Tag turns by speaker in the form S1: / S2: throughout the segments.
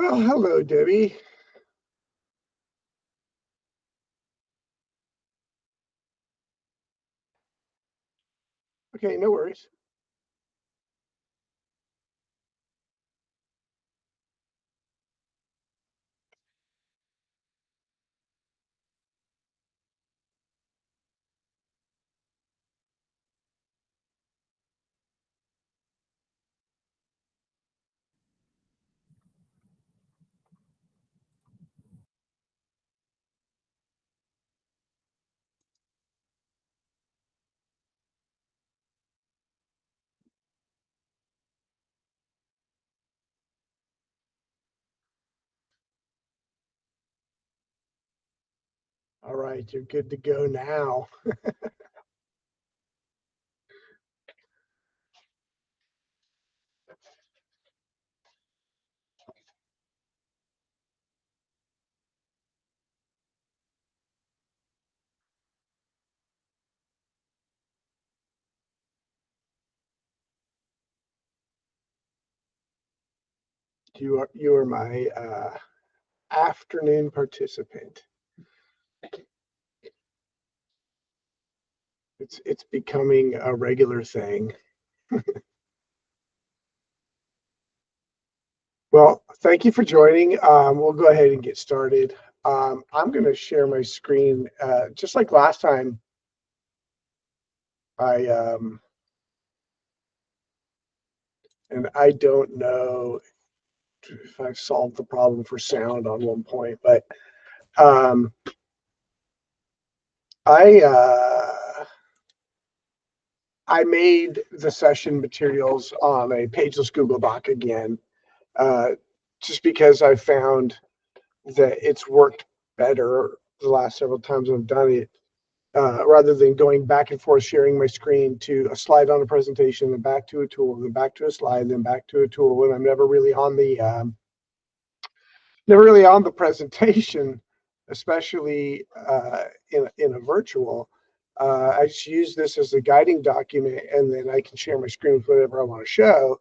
S1: Well, hello, Debbie. Okay, no worries. All right, you're good to go now. You are my afternoon participant. It's becoming a regular thing. Well, thank you for joining. We'll go ahead and get started. I'm going to share my screen just like last time. I don't know if I've solved the problem for sound on one point, but um, I made the session materials on a pageless Google Doc again, uh, just because I found that it's worked better the last several times I've done it, rather than going back and forth sharing my screen to a slide on a presentation, then back to a tool, then back to a slide, then back to a tool, when I'm never really on the presentation, especially in a virtual. I just use this as a guiding document, and then I can share my screen with whatever I want to show.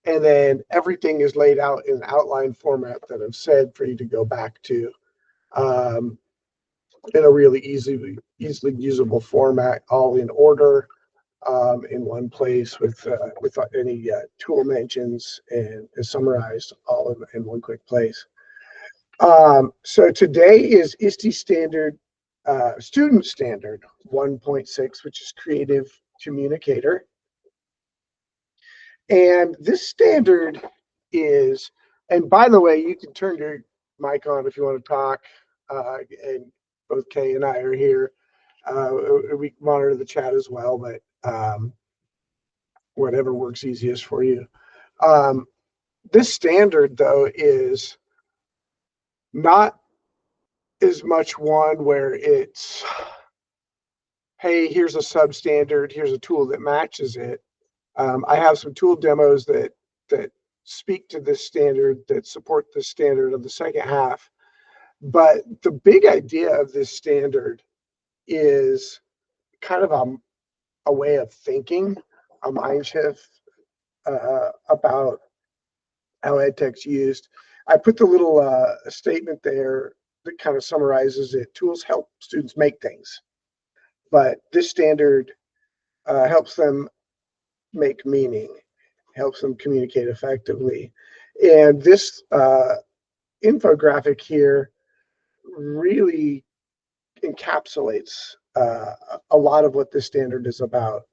S1: And then everything is laid out in outline format that I've said for you to go back to, um, in a really easily usable format, all in order, in one place with any tool mentions, and is summarized all in one quick place. So today is ISTE standard, student standard 1.6, which is Creative Communicator. And this standard is, and by the way, you can turn your mic on if you want to talk, and both Kay and I are here. We monitor the chat as well, but whatever works easiest for you. This standard, though, is not as much one where it's, hey, here's a substandard, here's a tool that matches it. I have some tool demos that speak to this standard, that support this standard of the second half. But the big idea of this standard is kind of a way of thinking, a mind shift, about how EdTech's used. I put the little statement there that kind of summarizes it. Tools help students make things, but this standard helps them make meaning, helps them communicate effectively. And this infographic here really encapsulates a lot of what this standard is about.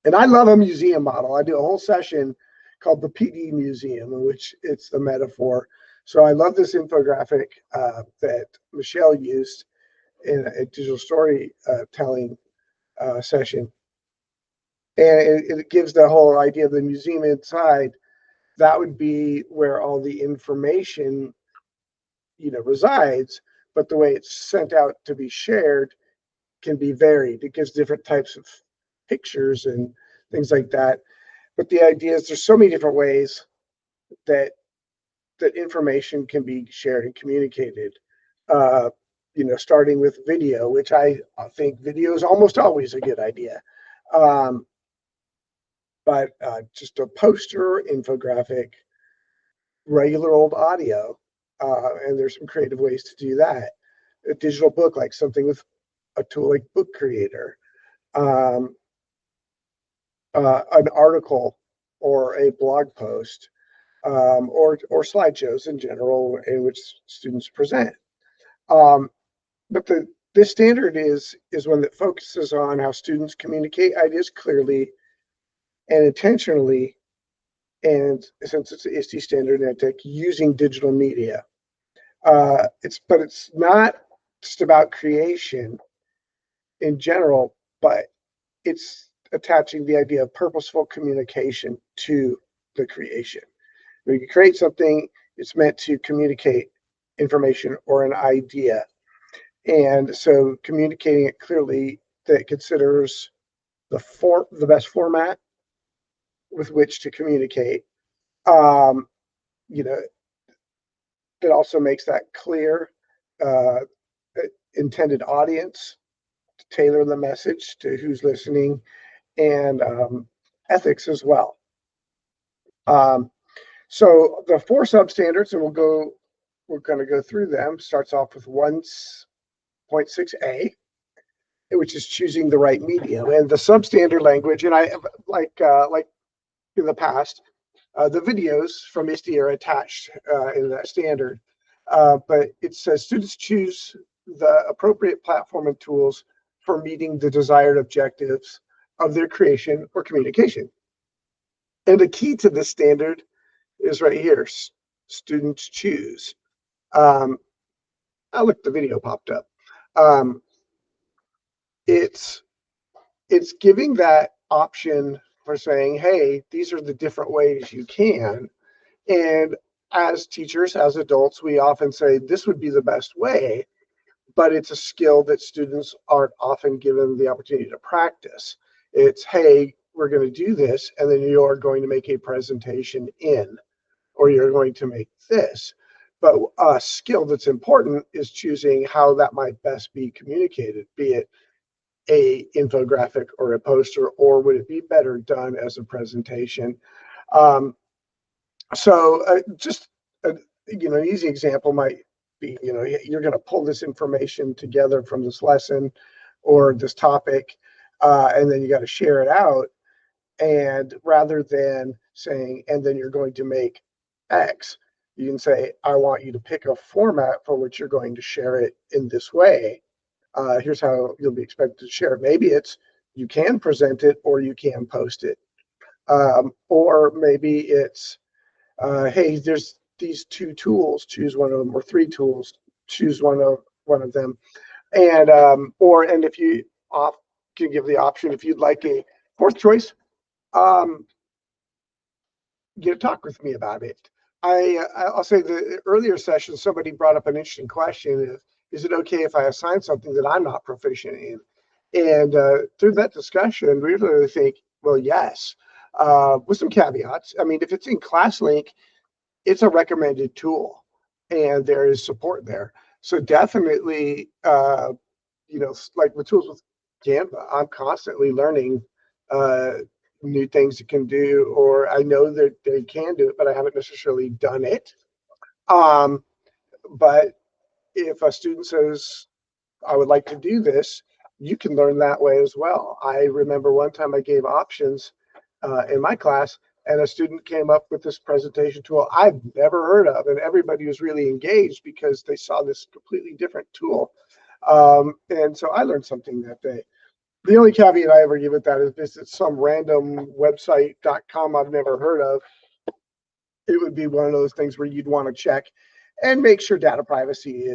S1: And I love a museum model. I do a whole session called the PD Museum, in which it's the metaphor. So I love this infographic that Michelle used in a digital storytelling session. And it gives the whole idea of the museum inside. That would be where all the information, resides, but the way it's sent out to be shared can be varied. It gives different types of pictures and things like that. But the idea is there's so many different ways that information can be shared and communicated. Uh, starting with video, which I think video is almost always a good idea. But just a poster, infographic, regular old audio, and there's some creative ways to do that. A digital book, like something with a tool like Book Creator, um, an article or a blog post, or slideshows in general in which students present. Um, but this standard is one that focuses on how students communicate ideas clearly and intentionally, and since it's an ISTE standard in EdTech, using digital media. It's not just about creation in general, but it's attaching the idea of purposeful communication to the creation. When you create something, it's meant to communicate information or an idea. And so communicating it clearly that considers the best format with which to communicate. Um, you know, it also makes that clear, uh, intended audience, to tailor the message to who's listening, and ethics as well. Um, so the four substandards, and we're going to go through them. Starts off with 1.6a, which is choosing the right medium, and the substandard language. And I like in the past, the videos from ISTE are attached in that standard, but it says students choose the appropriate platform and tools for meeting the desired objectives of their creation or communication. And the key to this standard is right here. Students choose. Um, look, the video popped up. Um, it's it's giving that option for saying, hey, these are the different ways you can. And as teachers, as adults, we often say this would be the best way, but it's a skill that students aren't often given the opportunity to practice. It's, hey, we're going to do this, and then you're going to make a presentation in, or you're going to make this. But a skill that's important is choosing how that might best be communicated, be it a infographic or a poster, or would it be better done as a presentation? Um, so just an easy example might be, you're going to pull this information together from this lesson or this topic, and then you got to share it out. And rather than saying, and then you're going to make X, you can say, I want you to pick a format for which you're going to share it in this way. Here's how you'll be expected to share it. Maybe it's you can present it or you can post it. Or maybe it's, hey, there's these two tools, choose one of them, or three tools, choose one of them. And and if you can give the option, if you'd like a fourth choice, um, talk with me about it. I'll say the earlier session, somebody brought up an interesting question: is it okay if I assign something that I'm not proficient in? And through that discussion, we really think, well, yes, with some caveats. I mean, if it's in ClassLink, it's a recommended tool, and there is support there. So definitely, like with tools with Canva, I'm constantly learning uh, new things it can do, or I know that they can do it, but I haven't necessarily done it. Um, but if a student says, I would like to do this, you can learn that way as well. I remember one time I gave options in my class, and a student came up with this presentation tool I've never heard of, and everybody was really engaged because they saw this completely different tool. And so I learned something that day. The only caveat I ever give it that is visit some random website.com I've never heard of. It would be one of those things where you'd want to check and make sure data privacy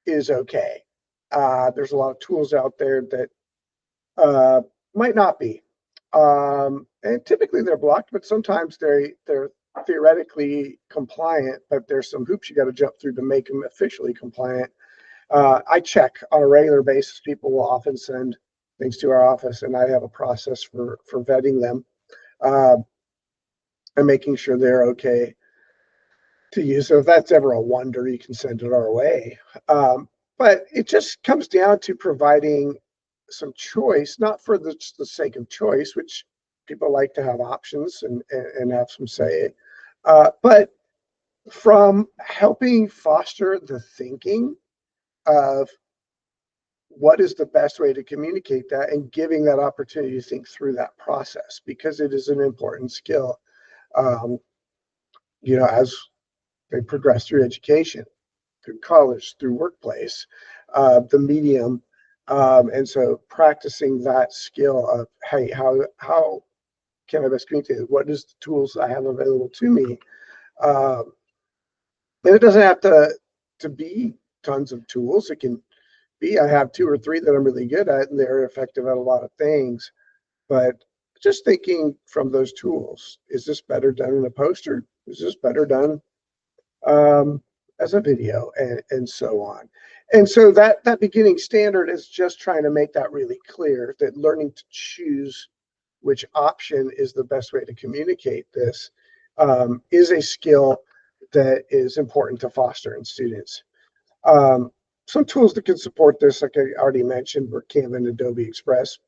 S1: is okay. There's a lot of tools out there that might not be. And typically they're blocked, but sometimes they're theoretically compliant, but there's some hoops you got to jump through to make them officially compliant. I check on a regular basis. People will often send things to our office, and I have a process for vetting them uh, and making sure they're okay to use. So if that's ever a wonder, you can send it our way. But it just comes down to providing some choice, not for the sake of choice, which people like to have options and have some say, but from helping foster the thinking of what is the best way to communicate that and giving that opportunity to think through that process, because it is an important skill, um, as they progress through education, through college, through workplace, the medium. And so practicing that skill of, hey, how can I best communicate? What is the tools I have available to me? Um, and it doesn't have to be tons of tools. It can be I have two or three that I'm really good at, and they're effective at a lot of things. But just thinking from those tools, is this better done in a poster? Is this better done as a video, and so on? And so that beginning standard is just trying to make that really clear, that learning to choose which option is the best way to communicate this is a skill that is important to foster in students. Um, some tools that can support this, like I already mentioned, were Canva and Adobe Express.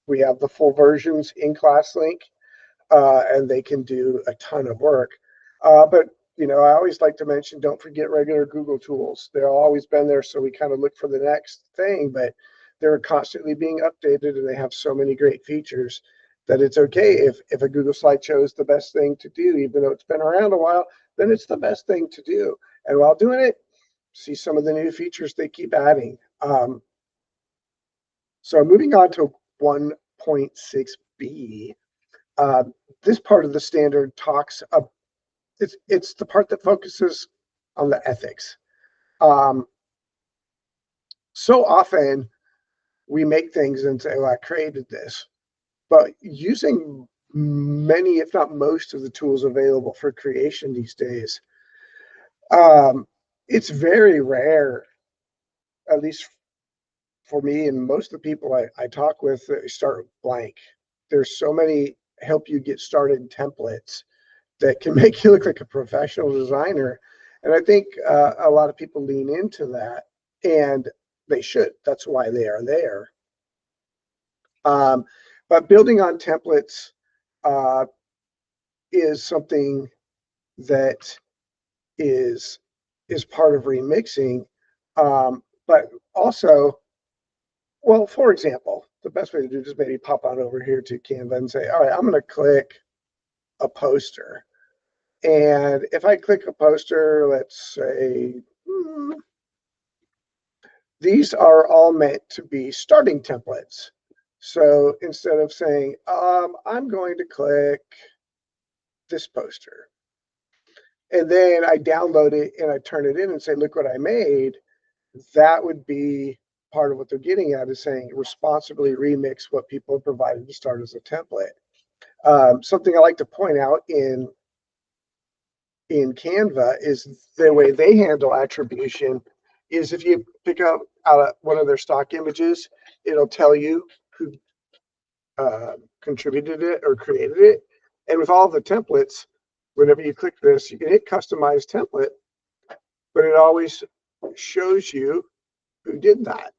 S1: We have the full versions in ClassLink, and they can do a ton of work. But I always like to mention, don't forget regular Google tools. They've always been there, so we kind of look for the next thing, but they're constantly being updated, and they have so many great features that it's okay if a Google slideshow is the best thing to do, even though it's been around a while, then it's the best thing to do. And while doing it, see some of the new features they keep adding. So moving on to 1.6b, uh, this part of the standard talks it's the part that focuses on the ethics. So often we make things and say, well, I created this, but using many, if not most, of the tools available for creation these days, it's very rare, at least for me and most of the people I talk with, that start blank. There's so many help you get started templates that can make you look like a professional designer. And I think a lot of people lean into that, and they should. That's why they are there. But building on templates uh, is something that is part of remixing. But also, well, for example, the best way to do this is maybe pop on over here to Canva and say, all right, I'm going to click a poster. And if I click a poster, let's say, these are all meant to be starting templates. So instead of saying, I'm going to click this poster, and then I download it and I turn it in and say, look what I made, that would be part of what they're getting at, is saying responsibly remix what people have provided to start as a template. Something I like to point out in Canva is the way they handle attribution is, if you pick up out one of their stock images, it'll tell you who contributed it or created it. And with all the templates, whenever you click this, you can hit customize template, but it always shows you who did that.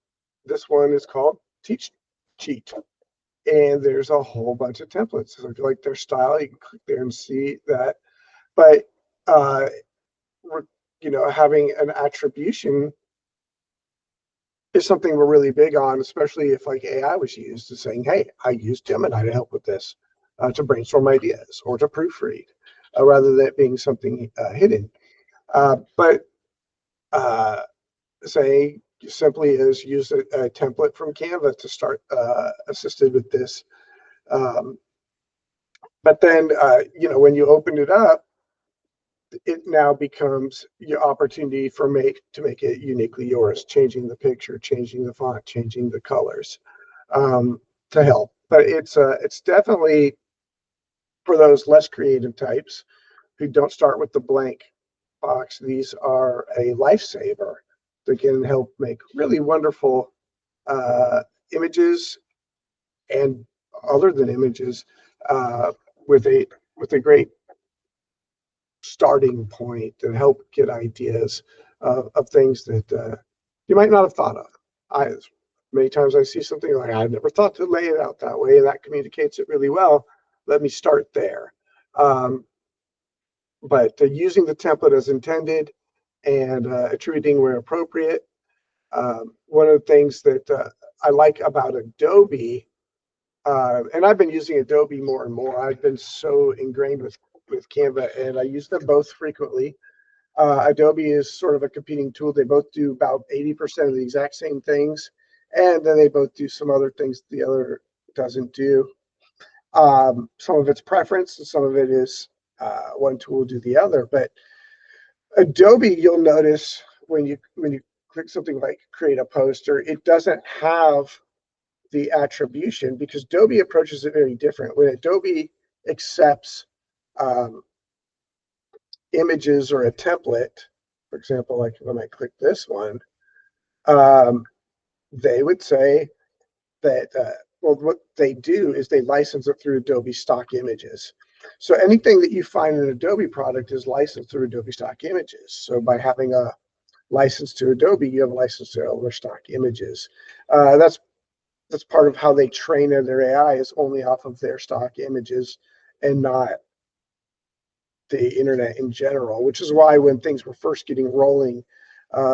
S1: This one is called Teach Cheat. And there's a whole bunch of templates. So if you like their style, you can click there and see that. But having an attribution is something we're really big on, especially if like AI was used, to saying, hey, I used Gemini to help with this, to brainstorm ideas or to proofread, rather than it being something hidden. But say simply is use a template from Canva to start assisted with this. But then, when you open it up, it now becomes your opportunity to make it uniquely yours, changing the picture, changing the font, changing the colors, to help. But it's definitely for those less creative types who don't start with the blank box. These are a lifesaver that can help make really wonderful images, and other than images, with a great starting point and help get ideas of things that you might not have thought of. Many times I see something like, I never thought to lay it out that way, and that communicates it really well. Let me start there. but using the template as intended and attributing where appropriate. One of the things that I like about Adobe, and I've been using Adobe more and more. I've been so ingrained with Canva, and I use them both frequently. Adobe is sort of a competing tool. They both do about 80% of the exact same things, and then they both do some other things the other doesn't do. Some of it's preference, and some of it is one tool will do the other. But Adobe, you'll notice when you click something like create a poster, it doesn't have the attribution because Adobe approaches it very different. When Adobe accepts images or a template, for example, like when I click this one, they would say that, well, what they do is they license it through Adobe stock images. So anything that you find in an Adobe product is licensed through Adobe stock images. So by having a license to Adobe, you have a license to all their stock images. That's part of how they train their AI is only off of their stock images and not the internet in general, which is why when things were first getting rolling,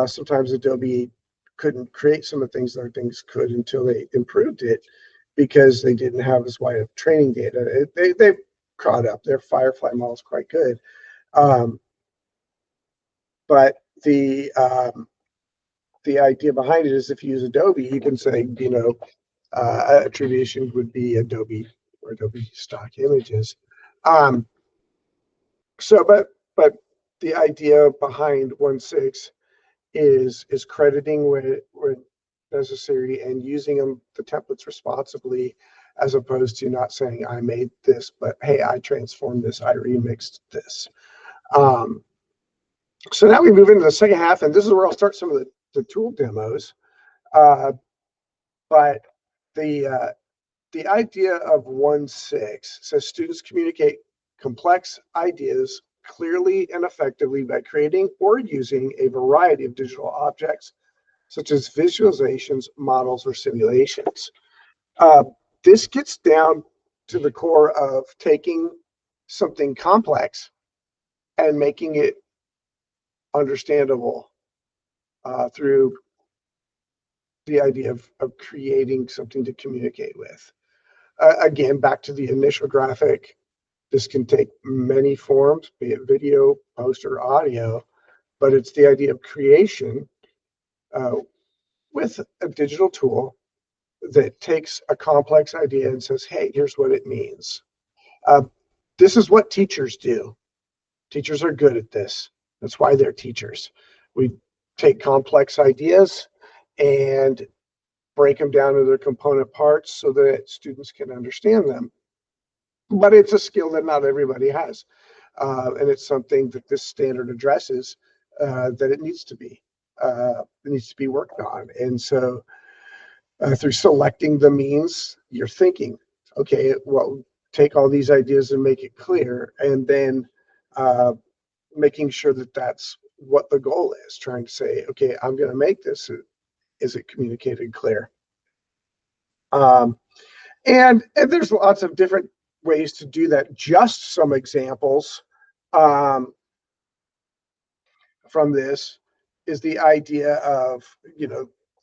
S1: sometimes Adobe couldn't create some of the things other things could until they improved it because they didn't have as wide of training data. They've caught up. Their Firefly model is quite good. But the idea behind it is if you use Adobe, you can say, attribution would be Adobe or Adobe stock images. But the idea behind 1.6 is crediting where necessary and using the templates responsibly, as opposed to not saying I made this, but hey, I transformed this, I remixed this. So now we move into the second half, and this is where I'll start some of the tool demos. But the idea of 1.6 says students communicate complex ideas clearly and effectively by creating or using a variety of digital objects, such as visualizations, models, or simulations. This gets down to the core of taking something complex and making it understandable through the idea of creating something to communicate with. Again, back to the initial graphic, this can take many forms, be it video, poster, audio, but it's the idea of creation with a digital tool that takes a complex idea and says, hey, here's what it means. This is what teachers do. Teachers are good at this. That's why they're teachers. We take complex ideas and break them down into their component parts so that students can understand them. But it's a skill that not everybody has. And it's something that this standard addresses, that it needs to be worked on. And so through selecting the means, you're thinking, okay, well, take all these ideas and make it clear, and then making sure that that's what the goal is, trying to say, okay, I'm going to make this. Is it communicated clear? And there's lots of different ways to do that. Just some examples from this is the idea of,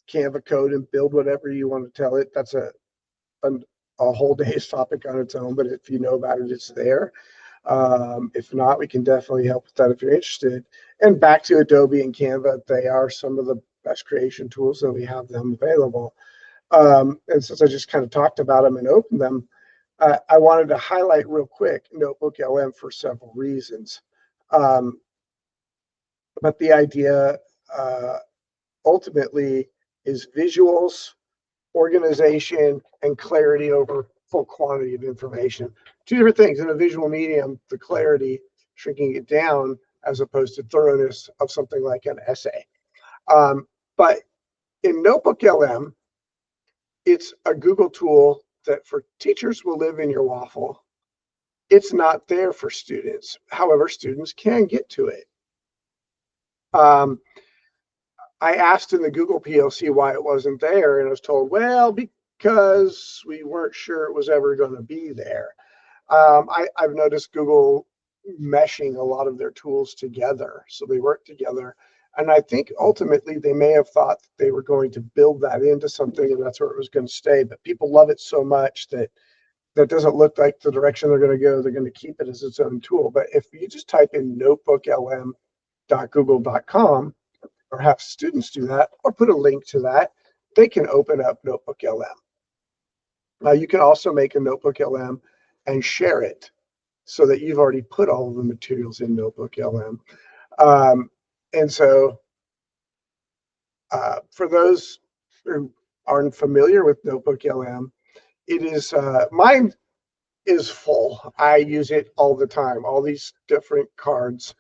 S1: Canva code and build whatever you want to tell it. That's a whole day's topic on its own, but if you know about it, it's there. If not, we can definitely help with that if you're interested. And back to Adobe and Canva, they are some of the best creation tools that we have them available. And since I just kind of talked about them and opened them, I wanted to highlight real quick Notebook LM for several reasons. But the idea ultimately is visuals, organization, and clarity over full quantity of information. Two different things. In a visual medium, the clarity, shrinking it down, as opposed to thoroughness of something like an essay. But in Notebook LM, it's a Google tool that for teachers will live in your waffle. It's not there for students. However, students can get to it. I asked in the Google PLC why it wasn't there, and I was told, well, because we weren't sure it was ever going to be there. I've noticed Google meshing a lot of their tools together. So they work together. And I think ultimately they may have thought that they were going to build that into something and that's where it was going to stay. But people love it so much that that doesn't look like the direction they're going to go. They're going to keep it as its own tool. But if you just type in notebooklm.google.com or have students do that or put a link to that, they can open up Notebook LM. Now you can also make a Notebook LM and share it so that you've already put all of the materials in Notebook LM. And so for those who aren't familiar with Notebook LM, it is mine is full. I use it all the time. All these different cards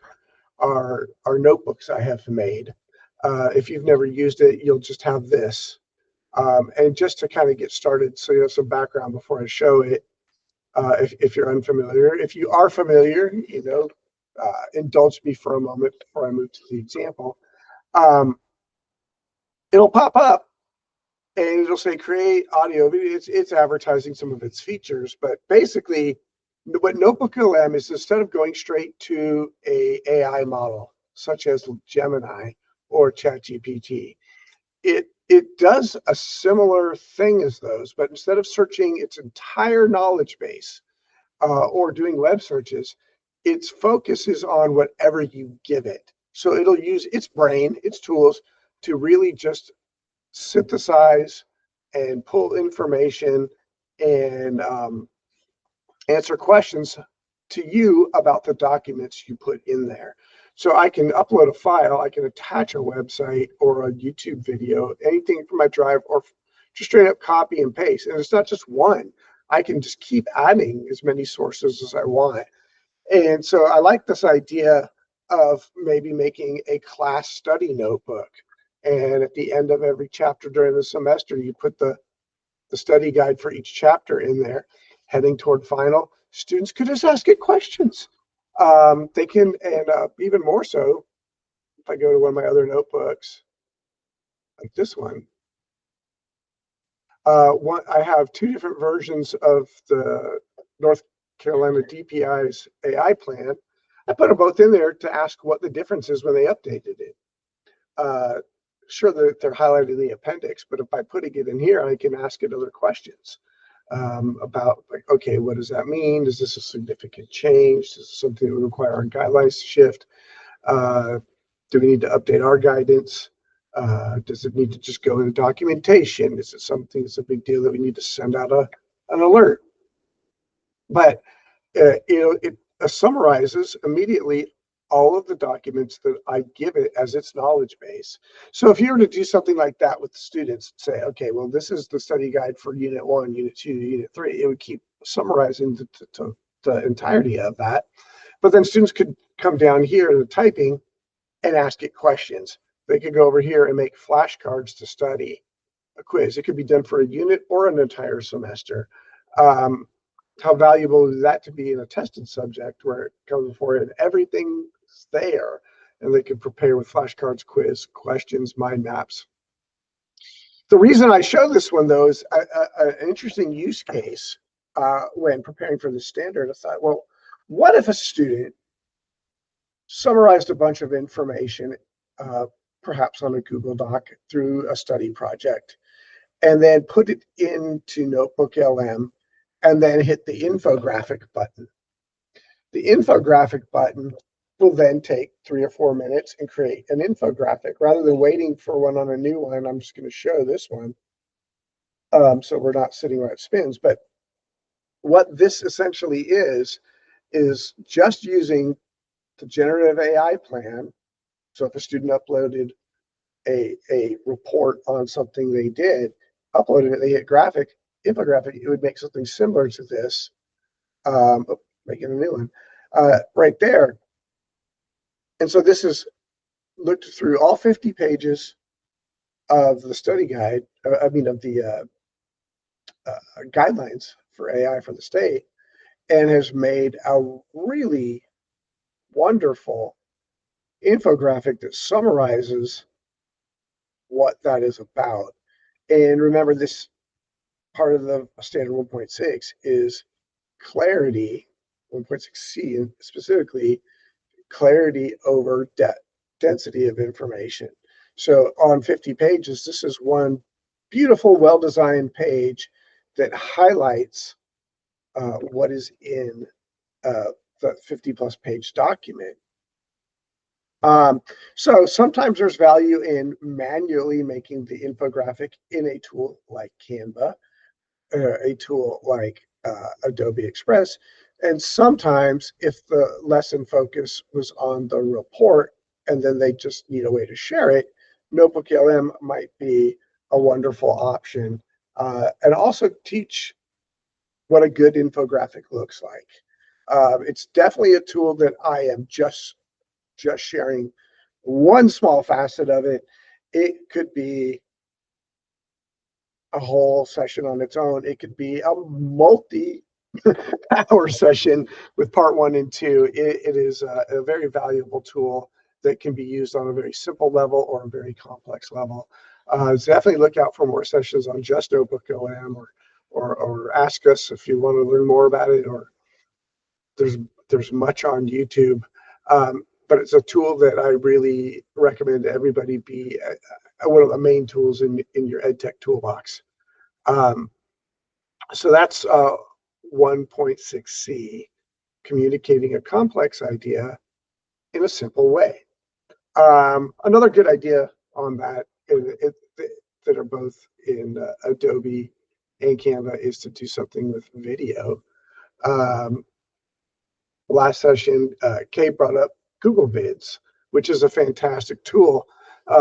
S1: are notebooks I have made. If you've never used it, you'll just have this. And just to kind of get started, so you have some background before I show it, if you're unfamiliar. If you are familiar, indulge me for a moment before I move to the example. It'll pop up and it'll say create audio. It's advertising some of its features, but basically what Notebook LM is, instead of going straight to a AI model such as Gemini or ChatGPT, it does a similar thing as those, but instead of searching its entire knowledge base or doing web searches, its focus is on whatever you give it. So it'll use its brain, its tools to really just synthesize and pull information and answer questions to you about the documents you put in there. So I can upload a file, I can attach a website or a YouTube video, anything from my drive, or just straight up copy and paste. And it's not just one. I can just keep adding as many sources as I want. And so I like this idea of maybe making a class study notebook. And at the end of every chapter during the semester, you put the study guide for each chapter in there. Heading toward final, students could just ask it questions. They can, and even more so, if I go to one of my other notebooks, like this one, I have two different versions of the North Carolina DPI's AI plan. I put them both in there to ask what the difference is when they updated it. Sure, they're highlighting the appendix, but by putting it in here, I can ask it other questions about, like, okay, what does that mean? Is this a significant change? Is this something that would require our guidelines to shift? Do we need to update our guidance? Does it need to just go into documentation? Is it something that's a big deal that we need to send out an alert? But it summarizes immediately all of the documents that I give it as its knowledge base. So if you were to do something like that with the students, say, okay, well, this is the study guide for Unit 1, Unit 2, Unit 3, it would keep summarizing the entirety of that. But then students could come down here in the typing and ask it questions. They could go over here and make flashcards to study a quiz. It could be done for a unit or an entire semester. How valuable is that to be in a tested subject where it comes before it and everything's there, and they can prepare with flashcards, quiz, questions, mind maps. The reason I show this one, though, is an interesting use case when preparing for the standard. I thought, well, what if a student summarized a bunch of information, perhaps on a Google Doc through a study project, and then put it into Notebook LM, and then hit the infographic button. The infographic button will then take 3 or 4 minutes and create an infographic. Rather than waiting for one on a new one, I'm just going to show this one. So we're not sitting where it spins. But what this essentially is just using the generative AI plan. So if a student uploaded a report on something they did, uploaded it, they hit graphic, infographic, it would make something similar to this. Making a new one right there. And so this is looked through all 50 pages of the study guide, of the guidelines for AI for the state, and has made a really wonderful infographic that summarizes what that is about. And remember, this part of the standard 1.6 is clarity 1.6C, and specifically clarity over density of information. So on 50 pages, this is one beautiful, well-designed page that highlights what is in the 50 plus page document. So sometimes there's value in manually making the infographic in a tool like Canva, a tool like Adobe Express. And sometimes if the lesson focus was on the report and then they just need a way to share it, Notebook LM might be a wonderful option, and also teach what a good infographic looks like. It's definitely a tool that I am just sharing one small facet of it. It could be a whole session on its own. It could be a multi-hour session with part 1 and 2. It is a very valuable tool that can be used on a very simple level or a very complex level. So definitely look out for more sessions on just Notebook LM, or ask us if you want to learn more about it, or there's much on YouTube. But it's a tool that I really recommend everybody be one of the main tools in your EdTech toolbox. So that's 1.6C, communicating a complex idea in a simple way. Another good idea on that, that are both in Adobe and Canva, is to do something with video. Last session, Kate brought up Google Vids, which is a fantastic tool.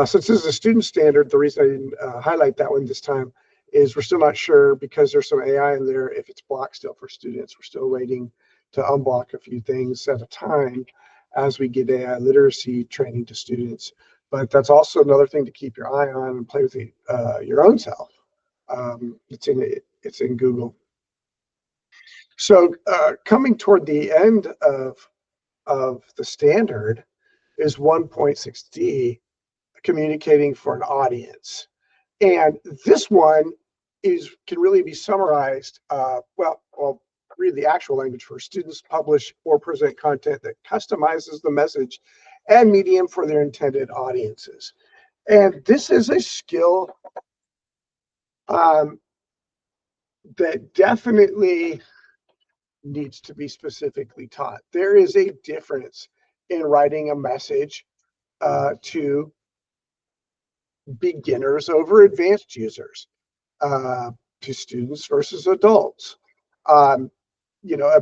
S1: Since this is a student standard, the reason I didn't highlight that one this time is we're still not sure, because there's some AI in there, if it's blocked still for students. We're still waiting to unblock a few things at a time as we get AI literacy training to students. But that's also another thing to keep your eye on and play with your own self. It's in Google. So coming toward the end of the standard is 1.6D, communicating for an audience. And this one can really be summarized. Well, I'll read the actual language for students publish or present content that customizes the message and medium for their intended audiences. And this is a skill that definitely needs to be specifically taught. There is a difference in writing a message to beginners over advanced users, to students versus adults. A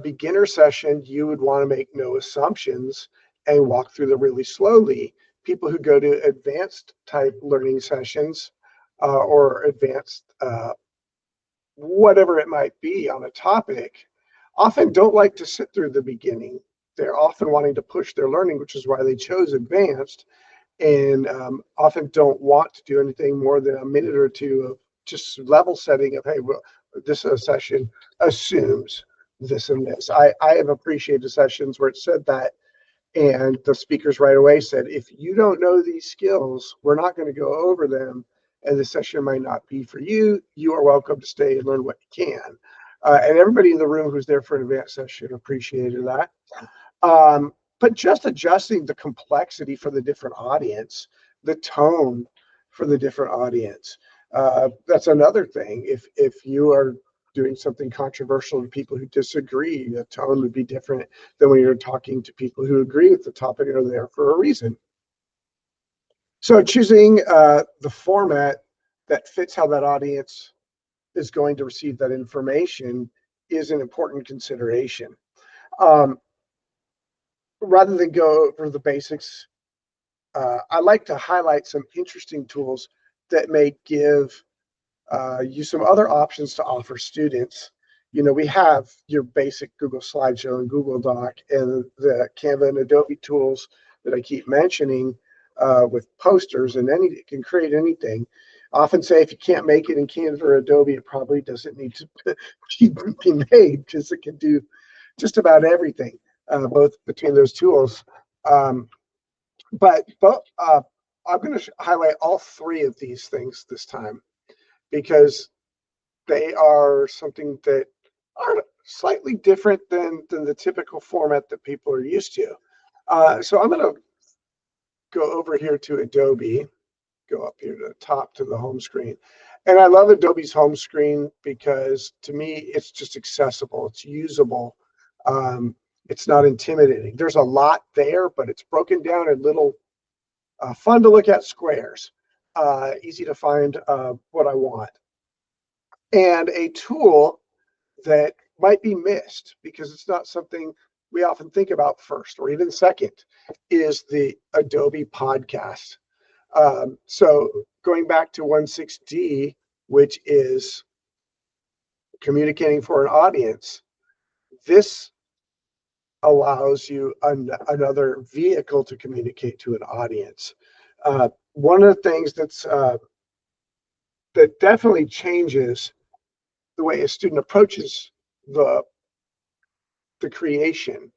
S1: beginner session, you would want to make no assumptions and walk through them really slowly. People who go to advanced type learning sessions, or advanced whatever it might be on a topic, often don't like to sit through the beginning. They're often wanting to push their learning, which is why they chose advanced, and often don't want to do anything more than a minute or two of just level setting of, hey, well, this session assumes this and this. I have appreciated sessions where it said that, and the speakers right away said, if you don't know these skills, we're not going to go over them, and the session might not be for you. You are welcome to stay and learn what you can. And everybody in the room who's there for an advanced session appreciated that. But just adjusting the complexity for the different audience, the tone for the different audience. That's another thing. If you are doing something controversial to people who disagree, the tone would be different than when you're talking to people who agree with the topic and are there for a reason. So choosing the format that fits how that audience is going to receive that information is an important consideration. Rather than go over the basics, I like to highlight some interesting tools that may give you some other options to offer students. We have your basic Google Slideshow and Google Doc, and the Canva and Adobe tools that I keep mentioning, with posters, and it can create anything. I often say if you can't make it in Canva or Adobe, it probably doesn't need to be made, because it can do just about everything, both between those tools. But I'm going to highlight all three of these things this time, because they are something that slightly different than the typical format that people are used to. So I'm going to go over here to Adobe, go up here to the top to the home screen. And I love Adobe's home screen because to me, it's just accessible. It's usable. It's not intimidating. There's a lot there, but it's broken down in little fun to look at squares, easy to find what I want. And a tool that might be missed because it's not something we often think about first or even second is the Adobe podcast. So going back to 16D, which is communicating for an audience, this allows you another vehicle to communicate to an audience. One of the things that definitely changes the way a student approaches the creation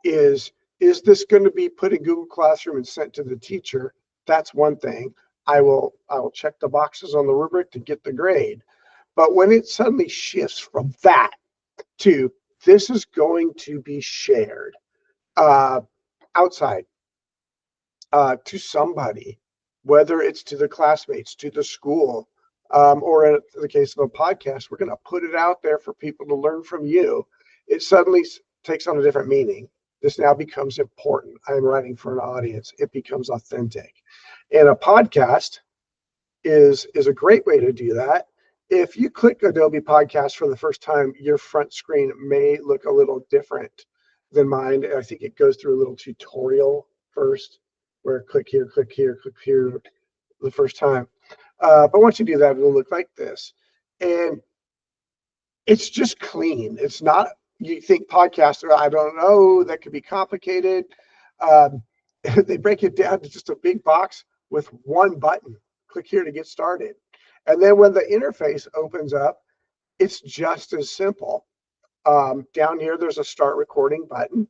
S1: is this going to be put in Google Classroom and sent to the teacher? That's one thing. I will check the boxes on the rubric to get the grade. But when it suddenly shifts from that to this is going to be shared outside to somebody, whether it's to the classmates, to the school, or in the case of a podcast, we're going to put it out there for people to learn from you. It suddenly takes on a different meaning. This now becomes important. I'm writing for an audience. It becomes authentic. And a podcast is a great way to do that. If you click Adobe Podcast for the first time, your front screen may look a little different than mine. I think it goes through a little tutorial first, where click here the first time. But once you do that, it'll look like this. And it's just clean. It's not, you think podcaster, I don't know, that could be complicated. They break it down to just a big box with one button. Click here to get started. And then when the interface opens up, it's just as simple. Down here, there's a start recording button.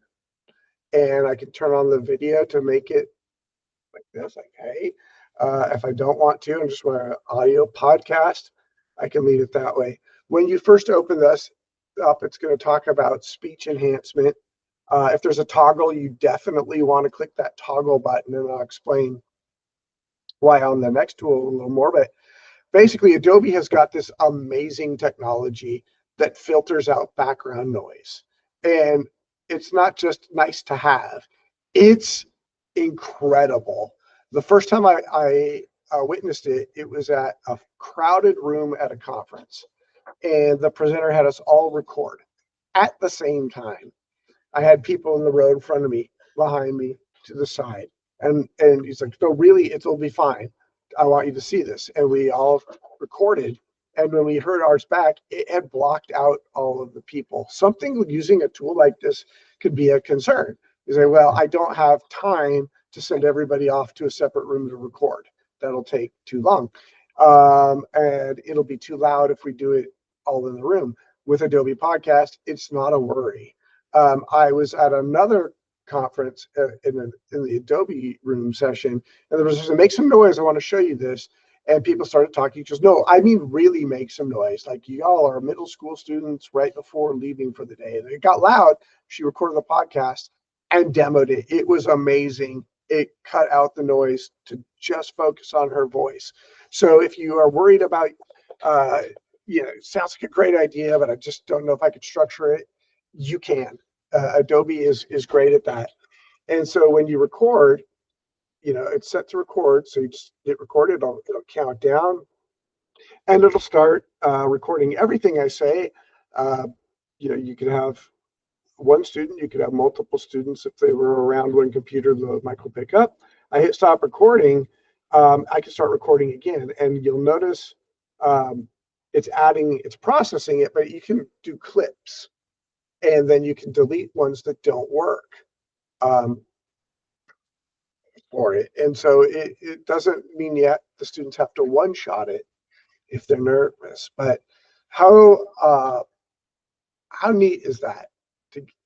S1: And I can turn on the video to make it like this, like, hey. If I don't want to, and just want an audio podcast, I can leave it that way. When you first open this up, it's going to talk about speech enhancement. If there's a toggle, you definitely want to click that toggle button, and I'll explain why on the next tool a little more. But basically, Adobe has got this amazing technology that filters out background noise. And it's not just nice to have, it's incredible. The first time I witnessed it, it was at a crowded room at a conference. And the presenter had us all record at the same time. I had people in the row in front of me, behind me, to the side. And he's like, no, really, it'll be fine. I want you to see this. And we all recorded. And when we heard ours back, it had blocked out all of the people. Something using a tool like this could be a concern. You say, well, I don't have time to send everybody off to a separate room to record. That'll take too long. And it'll be too loud if we do it all in the room. With Adobe Podcast, it's not a worry. I was at another conference in the Adobe room session, and there was just make some noise. I want to show you this. And people started talking. Just no, I mean, really make some noise. Like y'all are middle school students right before leaving for the day. And it got loud. She recorded the podcast and demoed it. It was amazing. It cut out the noise to just focus on her voice. So if you are worried about, it sounds like a great idea, but I just don't know if I could structure it, you can. Adobe is great at that. And so when you record, it's set to record. So you just hit record, it'll count down, and it'll start recording everything I say. You could have one student, you could have multiple students. If they were around one computer, the mic will pick up. I hit stop recording, I can start recording again. And you'll notice it's processing it, but you can do clips. And then you can delete ones that don't work for it. And so it doesn't mean yet the students have to one-shot it if they're nervous. But how neat is that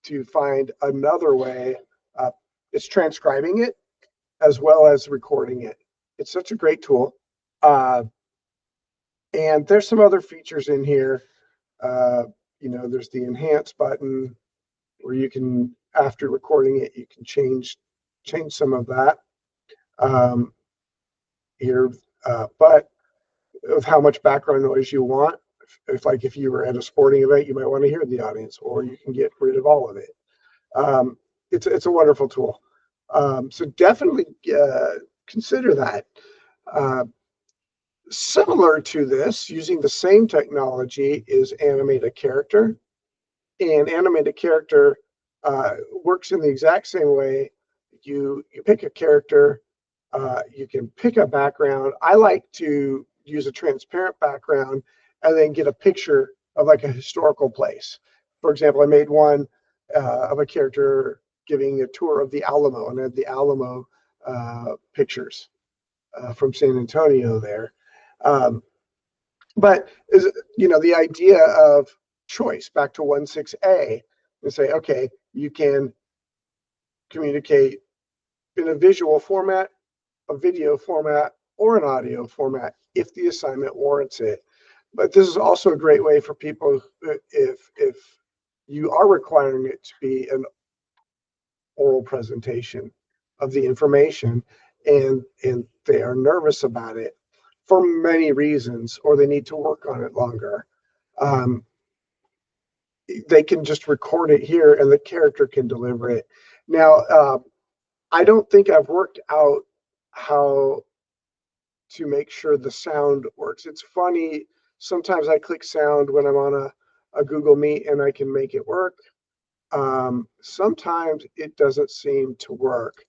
S1: to find another way? It's transcribing it as well as recording it. It's such a great tool. And there's some other features in here. there's the enhance button where you can, after recording it, you can change some of that here, but of how much background noise you want. If you were at a sporting event, you might want to hear the audience, or you can get rid of all of it. It's a wonderful tool. So definitely consider that. Similar to this, using the same technology, is animate a character. And animate a character works in the exact same way. You pick a character, you can pick a background. I like to use a transparent background and then get a picture of like a historical place. For example, I made one of a character giving a tour of the Alamo, and I had the Alamo pictures from San Antonio there. But the idea of choice, back to 1.6a, and say, okay, you can communicate in a visual format, a video format, or an audio format if the assignment warrants it. But this is also a great way for people, if you are requiring it to be an oral presentation of the information, and they are nervous about it for many reasons, or they need to work on it longer. They can just record it here and the character can deliver it. Now, I don't think I've worked out how to make sure the sound works. It's funny, sometimes I click sound when I'm on a Google Meet and I can make it work. Sometimes it doesn't seem to work.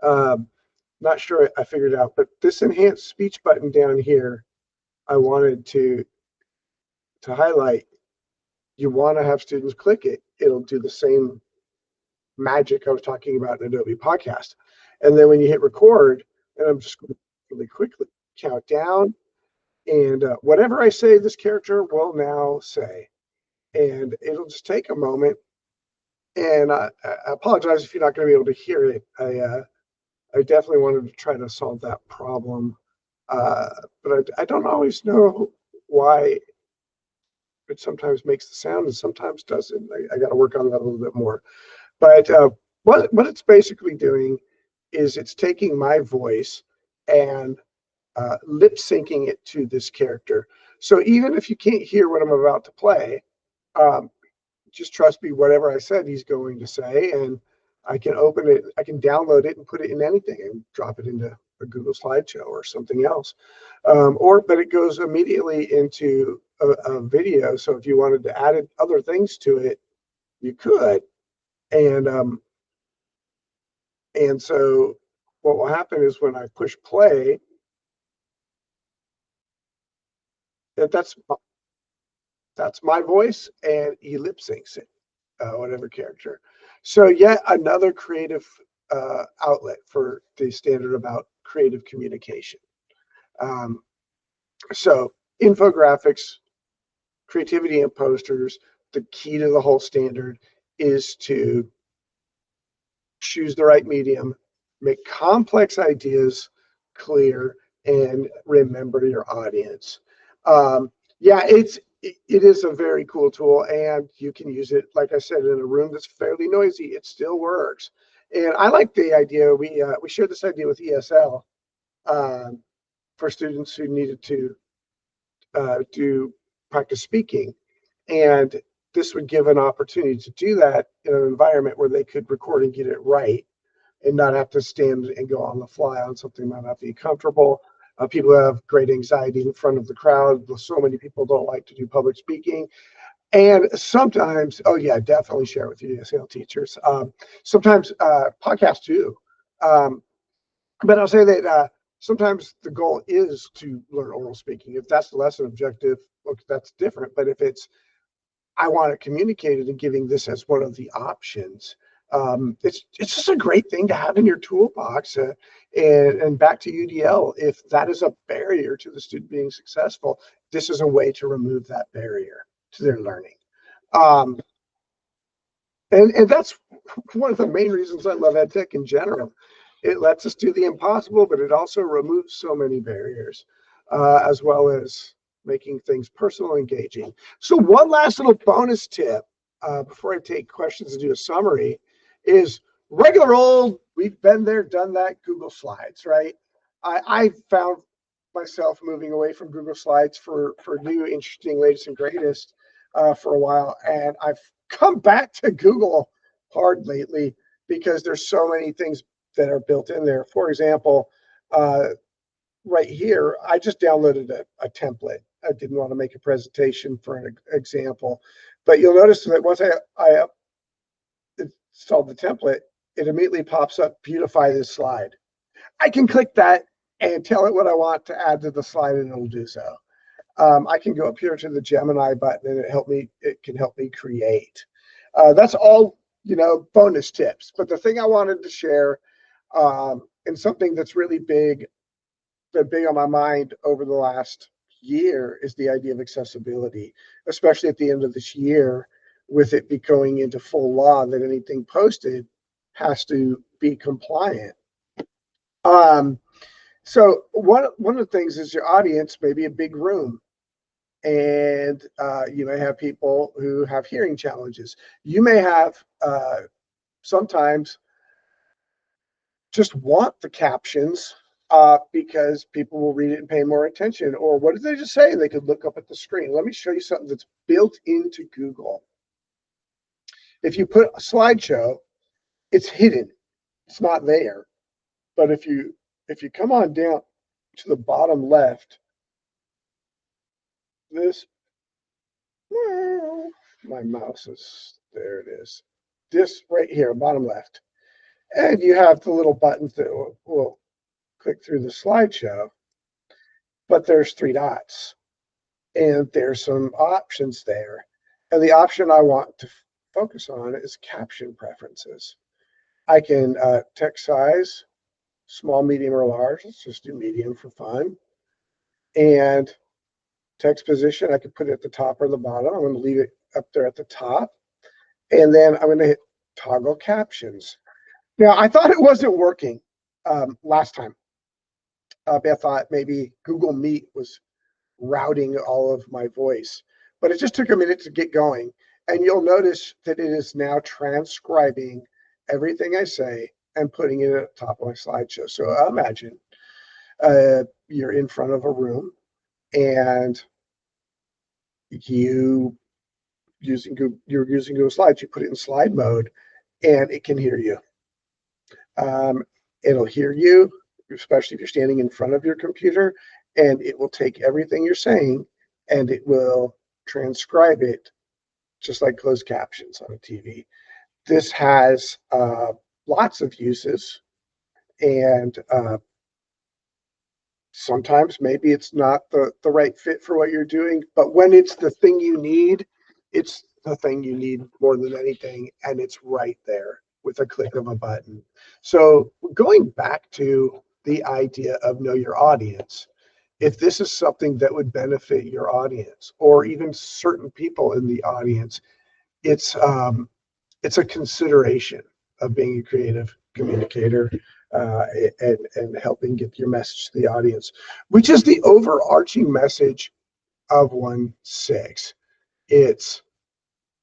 S1: Not sure I figured it out, but this enhanced speech button down here, I wanted to highlight. You want to have students click it. It'll do the same magic I was talking about in Adobe Podcast. And then when you hit record, and I'm just going to really quickly count down, and whatever I say, this character will now say. And it'll just take a moment. And I apologize if you're not going to be able to hear it. I definitely wanted to try to solve that problem. But I don't always know why it sometimes makes the sound and sometimes doesn't. I got to work on that a little bit more. But what it's basically doing is it's taking my voice and lip syncing it to this character. So even if you can't hear what I'm about to play, just trust me, whatever I said, he's going to say, and I can open it, I can download it and put it in anything and drop it into a Google slideshow or something else. But it goes immediately into a video. So if you wanted to add other things to it, you could. And so what will happen is when I push play, that's my voice, and he lip syncs it, whatever character. So yet another creative outlet for the standard about creative communication. So infographics, creativity in posters, the key to the whole standard is to choose the right medium, make complex ideas clear, and remember your audience. Yeah, it is a very cool tool, and you can use it, like I said, in a room that's fairly noisy. It still works. And I like the idea. We shared this idea with ESL for students who needed to do practice speaking. And this would give an opportunity to do that in an environment where they could record and get it right and not have to stand and go on the fly on something that might not be comfortable. People have great anxiety in front of the crowd. So many people don't like to do public speaking. And sometimes, oh yeah, definitely share with your ESL teachers. Sometimes podcasts too. But I'll say that sometimes the goal is to learn oral speaking. If that's the lesson objective, look, that's different. But if it's, I want it communicated, and giving this as one of the options, it's just a great thing to have in your toolbox. And back to UDL, if that is a barrier to the student being successful, this is a way to remove that barrier to their learning. And that's one of the main reasons I love EdTech in general. It lets us do the impossible, but it also removes so many barriers, as well as making things personal and engaging. So one last little bonus tip before I take questions and do a summary is regular old, we've been there, done that, Google Slides, right? I found myself moving away from Google Slides for new, interesting, latest and greatest for a while. And I've come back to Google hard lately because there's so many things that are built in there. For example, right here, I just downloaded a template. I didn't want to make a presentation for an example, but you'll notice that once I installed the template, it immediately pops up, beautify this slide. I can click that and tell it what I want to add to the slide, and it'll do so. I can go up here to the Gemini button, and it can help me create. That's all, bonus tips. But the thing I wanted to share, and something that's really been big on my mind over the last year, is the idea of accessibility, especially at the end of this year, with it be going into full law that anything posted has to be compliant. So one of the things is your audience may be a big room, and you may have people who have hearing challenges. You may have sometimes just want the captions because people will read it and pay more attention. Or what did they just say? They could look up at the screen. Let me show you something that's built into Google. If you put a slideshow, it's hidden. It's not there. But if you come on down to the bottom left, this, my mouse is, there it is. This right here, bottom left. And you have the little buttons that will click through the slideshow, but there's 3 dots. And there's some options there. And the option I want to focus on is caption preferences. I can text size, small, medium, or large. Let's just do medium for fun. And text position, I could put it at the top or the bottom. I'm going to leave it up there at the top. And then I'm going to hit toggle captions. Now, I thought it wasn't working last time. I thought maybe Google Meet was routing all of my voice, but it just took a minute to get going. And you'll notice that it is now transcribing everything I say and putting it at the top of my slideshow. So imagine you're in front of a room and you're using Google Slides. You put it in slide mode, and it can hear you. It'll hear you, especially if you're standing in front of your computer, and it will take everything you're saying and it will transcribe it just like closed captions on a TV. This has lots of uses, and sometimes maybe it's not the right fit for what you're doing, but when it's the thing you need, it's the thing you need more than anything, and it's right there with a click of a button. So going back to the idea of know your audience, if this is something that would benefit your audience or even certain people in the audience, it's a consideration of being a creative communicator and helping get your message to the audience, which is the overarching message of 1.6. It's,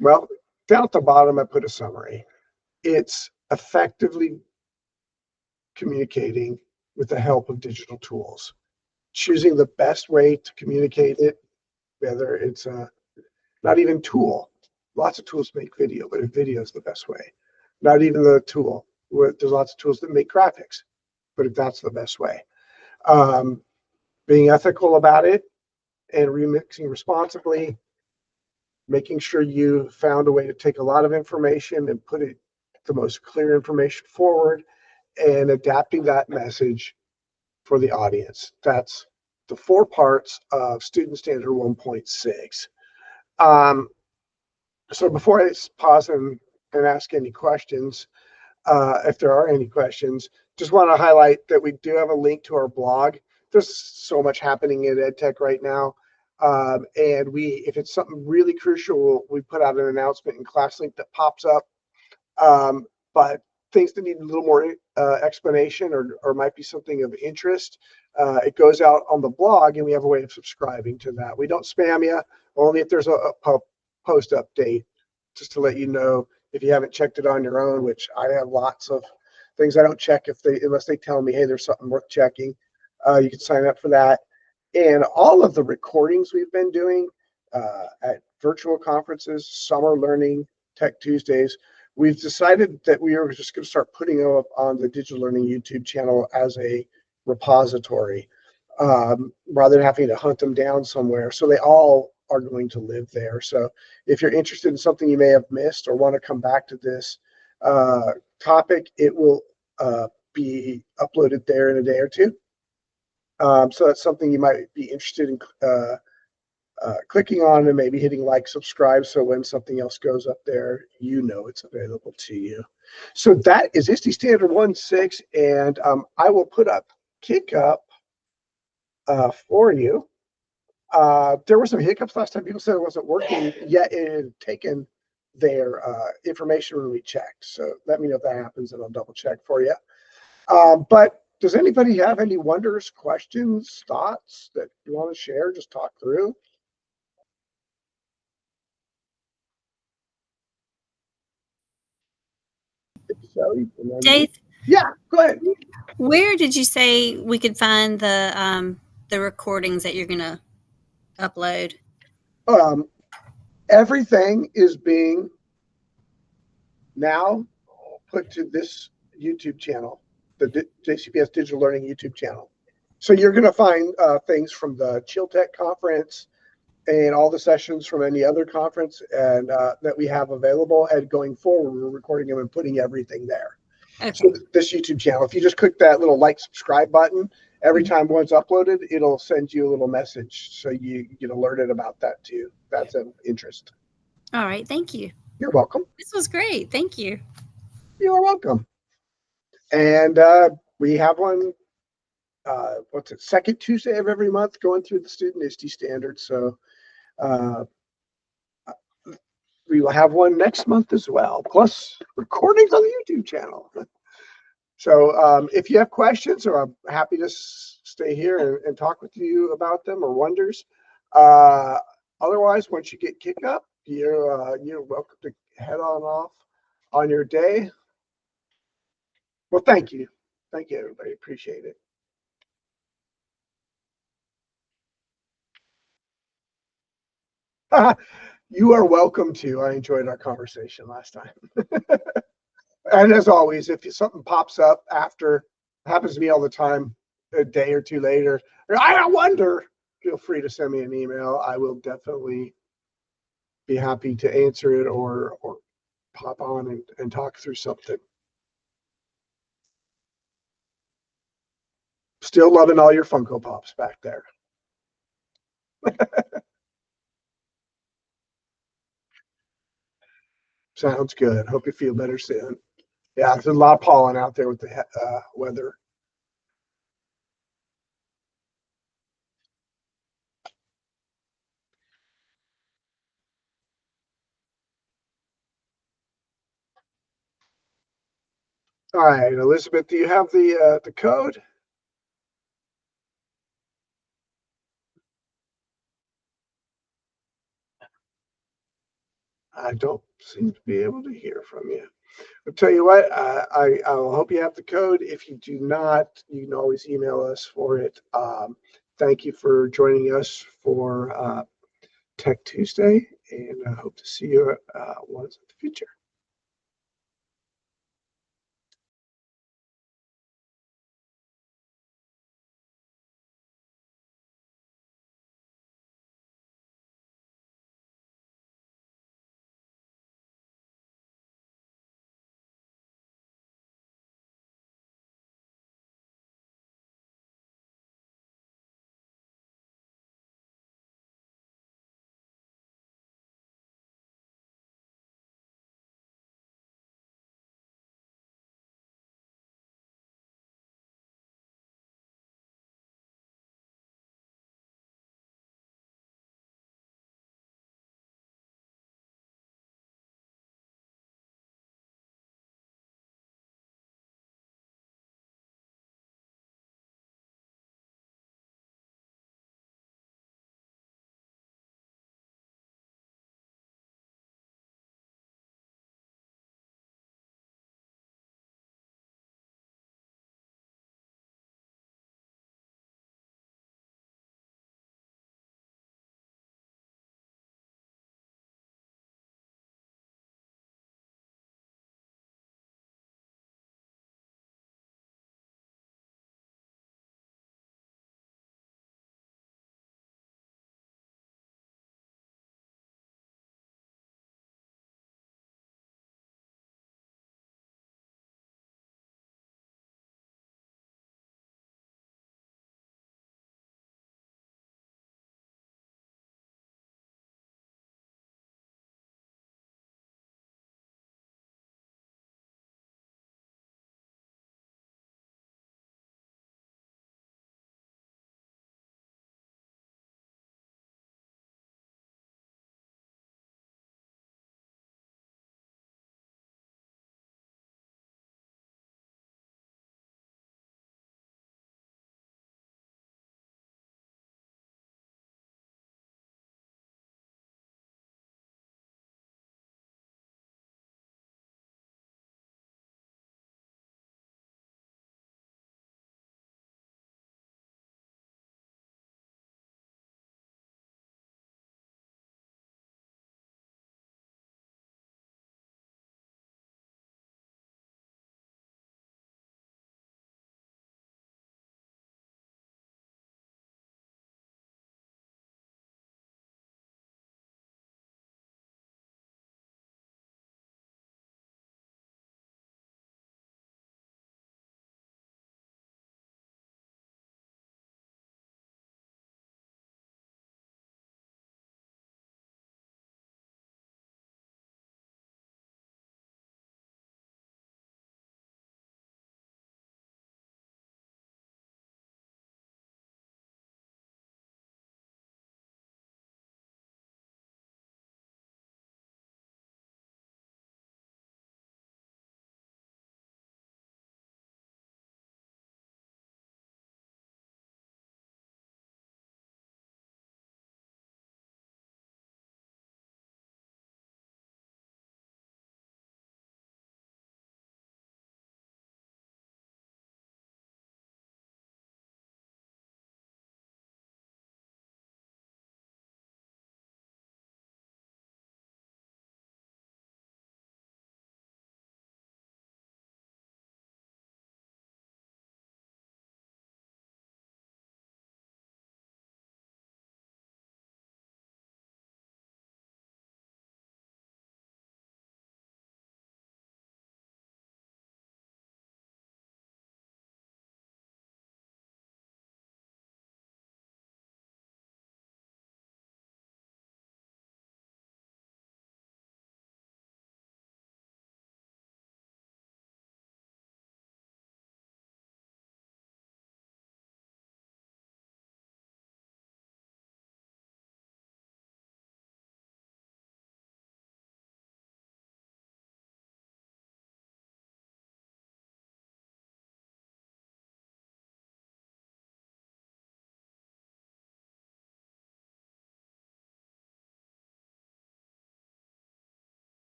S1: well, down at the bottom, I put a summary. It's effectively communicating with the help of digital tools, choosing the best way to communicate it, whether it's not even tool. Lots of tools make video, but if video is the best way. Not even the tool. There's lots of tools that make graphics, but if that's the best way. Being ethical about it and remixing responsibly, making sure you found a way to take a lot of information and put it the most clear information forward, and adapting that message for the audience. That's the 4 parts of Student Standard 1.6. So before I pause and ask any questions, if there are any questions, just want to highlight that we do have a link to our blog. There's so much happening in EdTech right now. And if it's something really crucial, we put out an announcement in ClassLink that pops up. But things that need a little more explanation or might be something of interest, it goes out on the blog, and we have a way of subscribing to that. We don't spam you, only if there's a post update, just to let you know if you haven't checked it on your own, which I have lots of things I don't check unless they tell me, hey, there's something worth checking. You can sign up for that. And all of the recordings we've been doing at virtual conferences, summer learning, Tech Tuesdays, we've decided that we are just going to start putting them up on the Digital Learning YouTube channel as a repository, rather than having to hunt them down somewhere. So they all are going to live there. So if you're interested in something you may have missed or want to come back to this topic, it will be uploaded there in a day or two. So that's something you might be interested in clicking on, and maybe hitting like, subscribe, so when something else goes up there, you know it's available to you. So that is ISTE Standard 1.6, and I will put up KickUp for you. There were some hiccups last time. People said it wasn't working, yet it had taken their information when we checked. So let me know if that happens, and I'll double check for you. But does anybody have any wonders, questions, thoughts that you want to share? Just talk through. So
S2: Dave,
S1: yeah, go ahead.
S2: where did you say we could find the recordings that you're going to upload?
S1: Everything is being now put to this YouTube channel, the JCPS Digital Learning YouTube channel. So you're going to find things from the Chill Tech conference and all the sessions from any other conference and that we have available. And going forward, we're recording them and putting everything there. Okay. So this YouTube channel, if you just click that little like, subscribe button, every time one's uploaded, it'll send you a little message, so you get alerted about that too. That's of interest.
S2: All right, thank you.
S1: You're welcome.
S2: This was great. Thank you.
S1: You're welcome. And we have one, second Tuesday of every month, going through the student ISTE standards. So we will have one next month as well, plus recordings on the YouTube channel. So if you have questions, or I'm happy to stay here and talk with you about them or wonders. Otherwise, once you get kicked up, you're welcome to head on off on your day. Well, thank you. Thank you, everybody. Appreciate it. You are welcome to. I enjoyed our conversation last time. And as always, if something pops up after, happens to me all the time, a day or two later, I wonder, feel free to send me an email. I will definitely be happy to answer it or pop on and talk through something. Still loving all your Funko Pops back there. Sounds good. Hope you feel better soon. Yeah, there's a lot of pollen out there with the weather. All right, Elizabeth, do you have the code? I don't seem to be able to hear from you. I'll tell you what, I'll hope you have the code. If you do not, you can always email us for it. Thank you for joining us for Tech Tuesday, and I hope to see you once in the future.